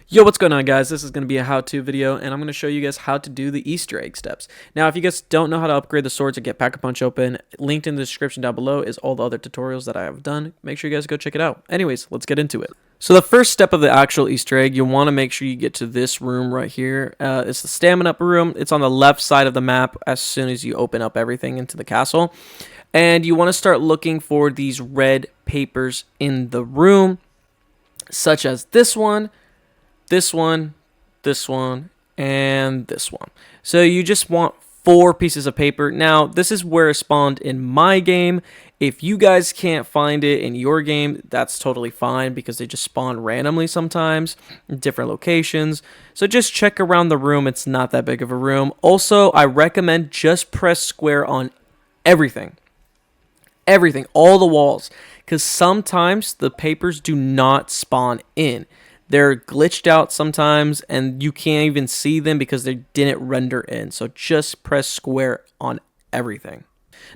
Yo, what's going on, guys? This is going to be a how-to video, and I'm going to show you guys how to do the Easter egg steps. Now, if you guys don't know how to upgrade the swords or get Pack-a-Punch open, linked in the description down below is all the other tutorials that I have done. Make sure you guys go check it out. Anyways, let's get into it. So the first step of the actual Easter egg, you want to make sure you get to this room right here. It's the stamina up room. It's on the left side of the map as soon as you open up everything into the castle. And you want to start looking for these red papers in the room, such as this one, this one, this one, and this one. So you just want 4 pieces of paper. Now, this is where it spawned in my game. If you guys can't find it in your game, that's totally fine because they just spawn randomly sometimes in different locations. So just check around the room. It's not that big of a room. Also, I recommend just press square on everything. Everything, all the walls, because sometimes the papers do not spawn in. They're glitched out sometimes, and you can't even see them because they didn't render in. So just press square on everything.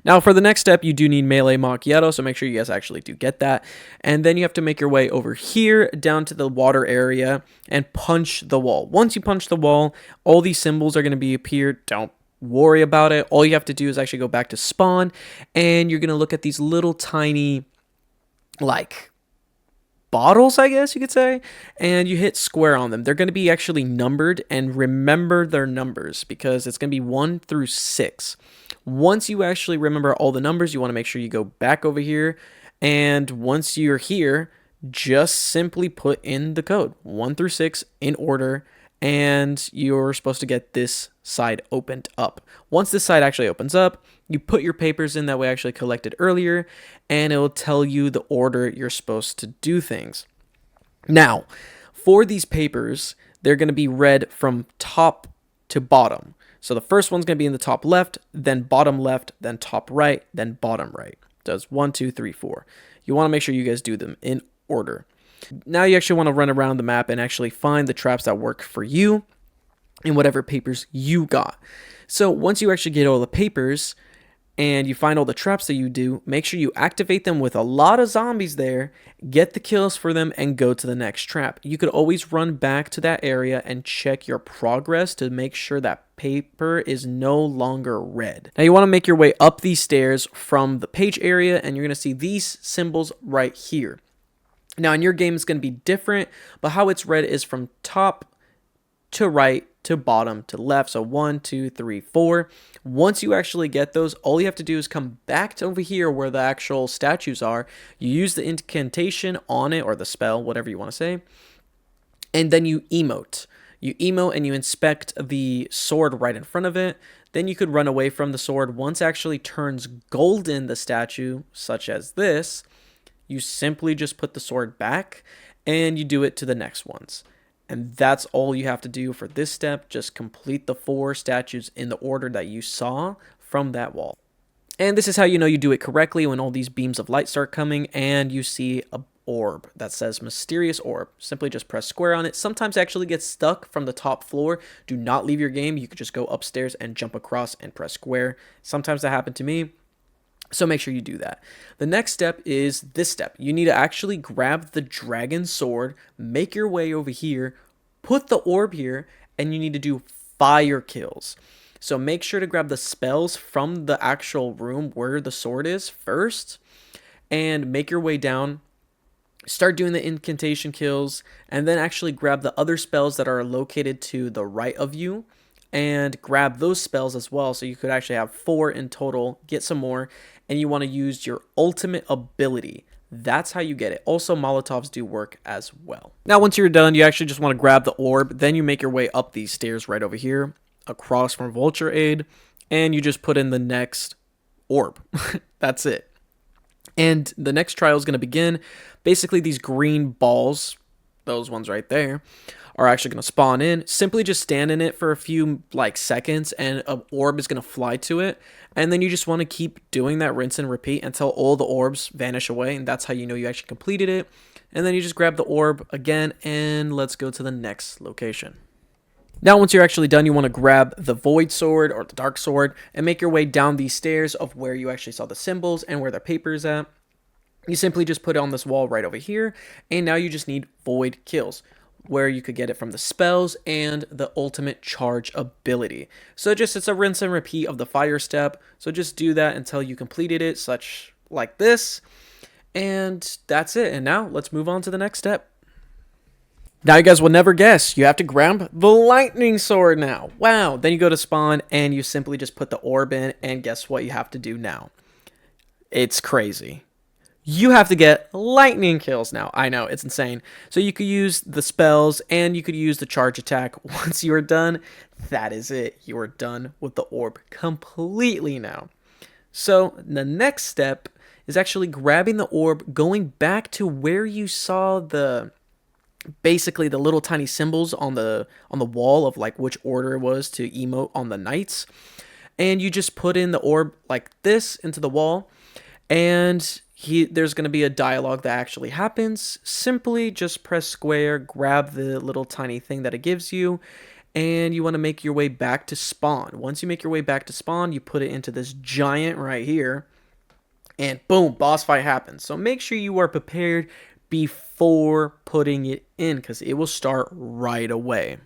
Now, for the next step, you do need melee macchiato, so make sure you guys actually do get that. And then you have to make your way over here down to the water area and punch the wall. Once you punch the wall, all these symbols are going to be appeared. Don't worry about it. All you have to do is actually go back to spawn, and you're going to look at these little tiny, like, bottles, I guess you could say, and you hit square on them. They're going to be actually numbered, and remember their numbers because it's going to be 1 through 6. Once you actually remember all the numbers, you want to make sure you go back over here, and once you're here, just simply put in the code 1 through 6 in order, and you're supposed to get this side opened up. Once this side actually opens up, you put your papers in that we actually collected earlier, and it will tell you the order you're supposed to do things. Now, for these papers, they're going to be read from top to bottom. So the first one's going to be in the top left, then bottom left, then top right, then bottom right. Does 1, 2, 3, 4. You want to make sure you guys do them in order. Now you actually want to run around the map and actually find the traps that work for you in whatever papers you got. So once you actually get all the papers and you find all the traps that you do, make sure you activate them with a lot of zombies there, get the kills for them, and go to the next trap. You could always run back to that area and check your progress to make sure that paper is no longer red. Now you want to make your way up these stairs from the page area, and you're going to see these symbols right here. Now, in your game, it's going to be different, but how it's read is from top to right to bottom to left. So 1, 2, 3, 4. Once you actually get those, all you have to do is come back to over here where the actual statues are. You use the incantation on it, or the spell, whatever you want to say, and then you emote. You emote and you inspect the sword right in front of it. Then you could run away from the sword. Once it actually turns golden, the statue, such as this, you simply just put the sword back and you do it to the next ones. And that's all you have to do for this step. Just complete the 4 statues in the order that you saw from that wall. And this is how you know you do it correctly when all these beams of light start coming and you see a orb that says mysterious orb. Simply just press square on it. Sometimes it actually gets stuck from the top floor. Do not leave your game. You could just go upstairs and jump across and press square. Sometimes that happened to me. So make sure you do that. The next step is this step. You need to actually grab the dragon sword, make your way over here, put the orb here, and you need to do fire kills. So make sure to grab the spells from the actual room where the sword is first, and make your way down. Start doing the incantation kills, and then actually grab the other spells that are located to the right of you, and grab those spells as well. So you could actually have 4 in total, get some more, and you want to use your ultimate ability. That's how you get it. Also, Molotovs do work as well. Now, once you're done, you actually just want to grab the orb. Then you make your way up these stairs right over here, across from Vulture Aid, and you just put in the next orb. That's it. And the next trial is going to begin. Basically, these green balls, those ones right there, are actually going to spawn in. Simply just stand in it for a few seconds and an orb is going to fly to it. And then you just want to keep doing that rinse and repeat until all the orbs vanish away. And that's how you know you actually completed it. And then you just grab the orb again and let's go to the next location. Now, once you're actually done, you want to grab the void sword or the dark sword and make your way down these stairs of where you actually saw the symbols and where the paper is at. You simply just put it on this wall right over here. And now you just need void kills. where you could get it from the spells and the ultimate charge ability. So just it's a rinse and repeat of the fire step. So just do that until you completed it, such like this. And that's it. And now let's move on to the next step. Now you guys will never guess, you have to grab the lightning sword now. Wow. Then you go to spawn and you simply just put the orb in, and guess what you have to do now? It's crazy. You have to get lightning kills now. I know, it's insane. So you could use the spells and you could use the charge attack. Once you are done, that is it. You are done with the orb completely now. So the next step is actually grabbing the orb, going back to where you saw the basically the little tiny symbols on the wall of like which order it was to emote on the knights, and you just put in the orb like this into the wall, and there's going to be a dialogue that actually happens. Simply just press square, grab the little tiny thing that it gives you, and you want to make your way back to spawn. Once you make your way back to spawn, you put it into this giant right here, and boom, boss fight happens. So make sure you are prepared before putting it in, because it will start right away.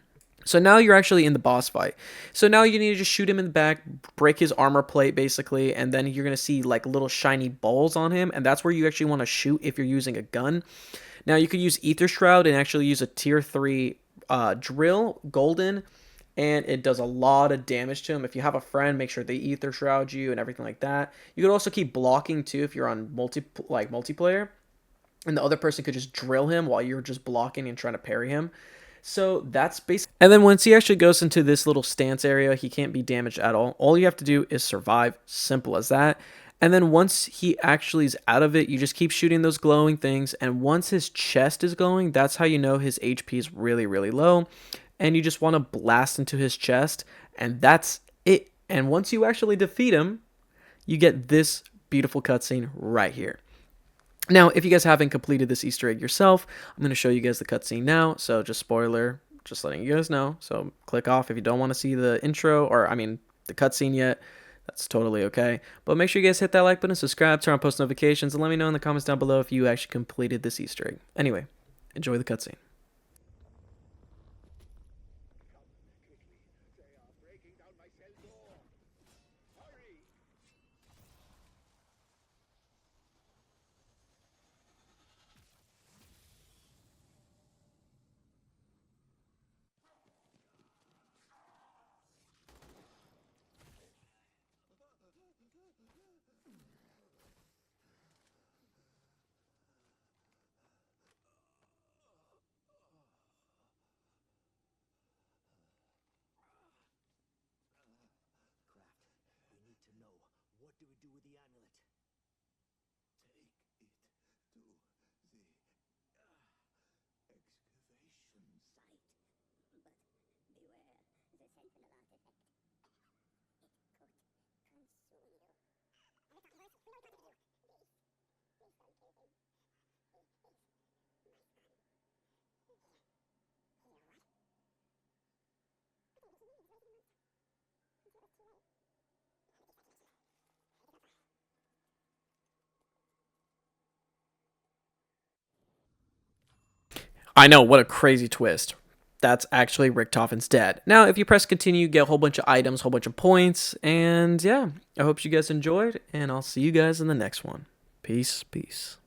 So now you're actually in the boss fight. So now you need to just shoot him in the back, break his armor plate basically, and then you're going to see like little shiny balls on him, and that's where you actually want to shoot if you're using a gun. Now you could use Ether Shroud and actually use a tier 3 drill, golden, and it does a lot of damage to him. If you have a friend, make sure they Ether Shroud you and everything like that. You could also keep blocking too if you're on multiplayer, and the other person could just drill him while you're just blocking and trying to parry him. So that's basically. And then once he actually goes into this little stance area, he can't be damaged at all. All you have to do is survive. Simple as that. And then once he actually is out of it, you just keep shooting those glowing things. And once his chest is glowing, that's how you know his HP is really, really low. And you just want to blast into his chest. And that's it. And once you actually defeat him, you get this beautiful cutscene right here. Now, if you guys haven't completed this Easter egg yourself, I'm going to show you guys the cutscene now. So just spoiler, just letting you guys know. So click off if you don't want to see the intro, or I mean the cutscene yet. That's totally okay. But make sure you guys hit that like button, subscribe, turn on post notifications, and let me know in the comments down below if you actually completed this Easter egg. Anyway, enjoy the cutscene. What do we do with the amulet? Take it to the excavation site. But beware the sentinel artifact. It could consume you. I know, what a crazy twist. That's actually Richtofen's dad. Now, if you press continue, you get a whole bunch of items, whole bunch of points, and yeah, I hope you guys enjoyed, and I'll see you guys in the next one. Peace, peace.